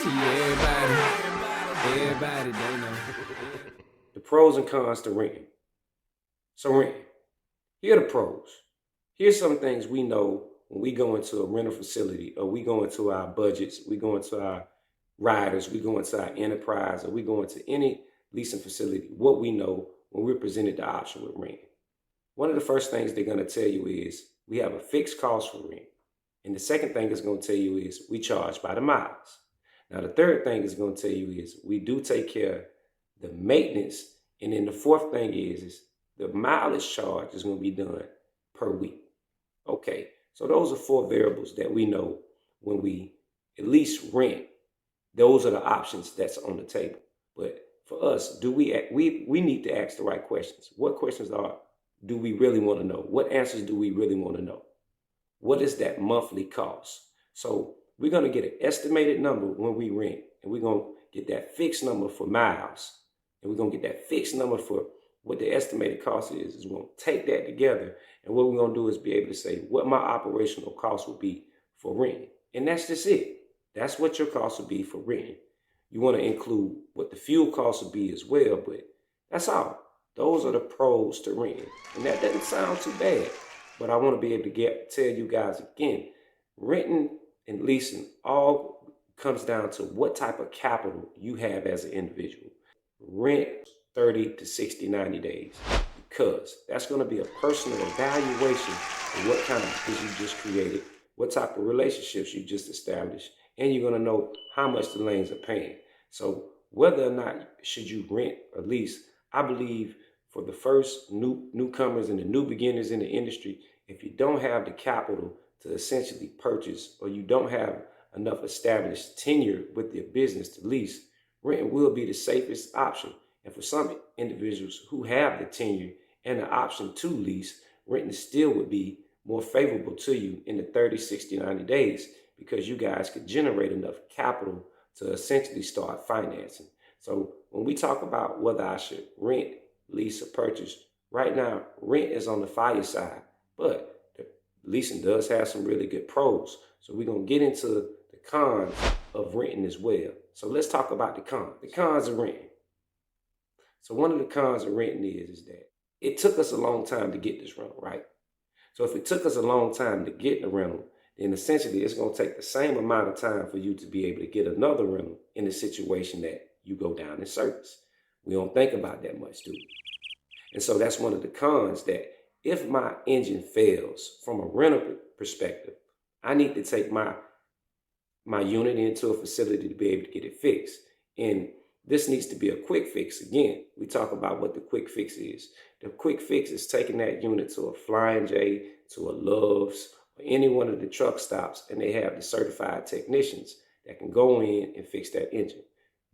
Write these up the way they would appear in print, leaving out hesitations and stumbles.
Everybody, they know. The pros and cons to renting. So renting, here are the pros. Here's some things we know when we go into a rental facility, or we go into our budgets, we go into our riders, we go into our enterprise, or we go into any leasing facility, what we know when we're presented the option with rent. One of the first things they're going to tell you is we have a fixed cost for rent. And the second thing it's going to tell you is we charge by the miles. Now, the third thing it's going to tell you is we do take care of the maintenance. And then the fourth thing is the mileage charge is going to be done per week. Okay, so those are four variables that we know when we at least rent. Those are the options that's on the table. But for us, we need to ask the right questions. What questions do we really want to know? What answers do we really want to know? What is that monthly cost? So we're going to get an estimated number when we rent, and we're going to get that fixed number for miles, and we're going to get that fixed number for what the estimated cost is. We're going to take that together, and what we're going to do is be able to say what my operational cost will be for renting. And that's just it. That's what your cost will be for renting. You want to include what the fuel cost will be as well, but that's all. Those are the pros to renting. And that doesn't sound too bad, but I want to be able to tell you guys again, renting and leasing all comes down to what type of capital you have as an individual. Rent 30 to 60, 90 days, because that's going to be a personal evaluation of what kind of business you just created, what type of relationships you just established, and you're going to know how much the lanes are paying. So whether or not should you rent or lease, I believe for the first newcomers and the new beginners in the industry, if you don't have the capital to essentially purchase, or you don't have enough established tenure with your business to lease, renting will be the safest option. And for some individuals who have the tenure and the option to lease, renting still would be more favorable to you in the 30, 60, 90 days, because you guys could generate enough capital to essentially start financing. So when we talk about whether I should rent, lease, or purchase, right now, rent is on the fire side, but leasing does have some really good pros. So we're going to get into the cons of renting as well. So let's talk about the cons. The cons of renting. So one of the cons of renting is that it took us a long time to get this rental, right? So if it took us a long time to get the rental, then essentially it's going to take the same amount of time for you to be able to get another rental in the situation that you go down in service. We don't think about that much, do we? And so that's one of the cons, that if my engine fails from a rental perspective, I need to take my unit into a facility to be able to get it fixed. And this needs to be a quick fix. Again, we talk about what the quick fix is. The quick fix is taking that unit to a Flying J, to a Love's, or any one of the truck stops, and they have the certified technicians that can go in and fix that engine.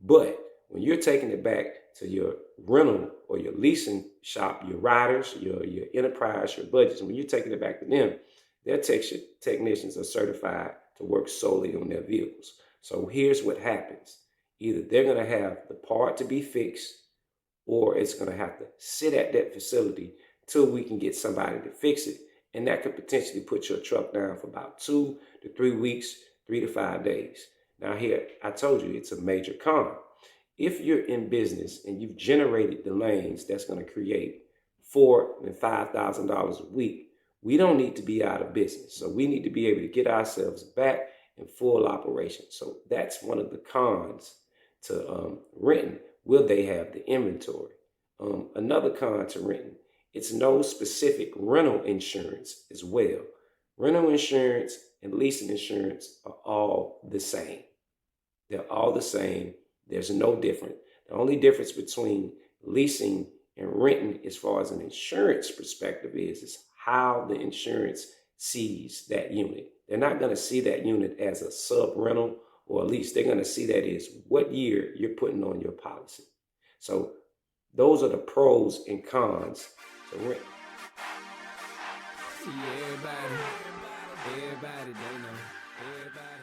But when you're taking it back to your rental or your leasing shop, your riders, your enterprise, your budgets, when you're taking it back to them, their technicians are certified to work solely on their vehicles. So here's what happens. Either they're going to have the part to be fixed, or it's going to have to sit at that facility till we can get somebody to fix it. And that could potentially put your truck down for about 2 to 3 weeks, 3 to 5 days. Now here, I told you it's a major con. If you're in business and you've generated the lanes that's going to create $4,000 and $5,000 a week, we don't need to be out of business. So we need to be able to get ourselves back in full operation. So that's one of the cons to renting. Will they have the inventory? Another con to renting, it's no specific rental insurance as well. Rental insurance and leasing insurance are all the same. They're all the same. There's no difference. The only difference between leasing and renting as far as an insurance perspective is how the insurance sees that unit. They're not going to see that unit as a sub rental or a lease. They're going to see that as what year you're putting on your policy. So those are the pros and cons to rent. Everybody, they know. Everybody.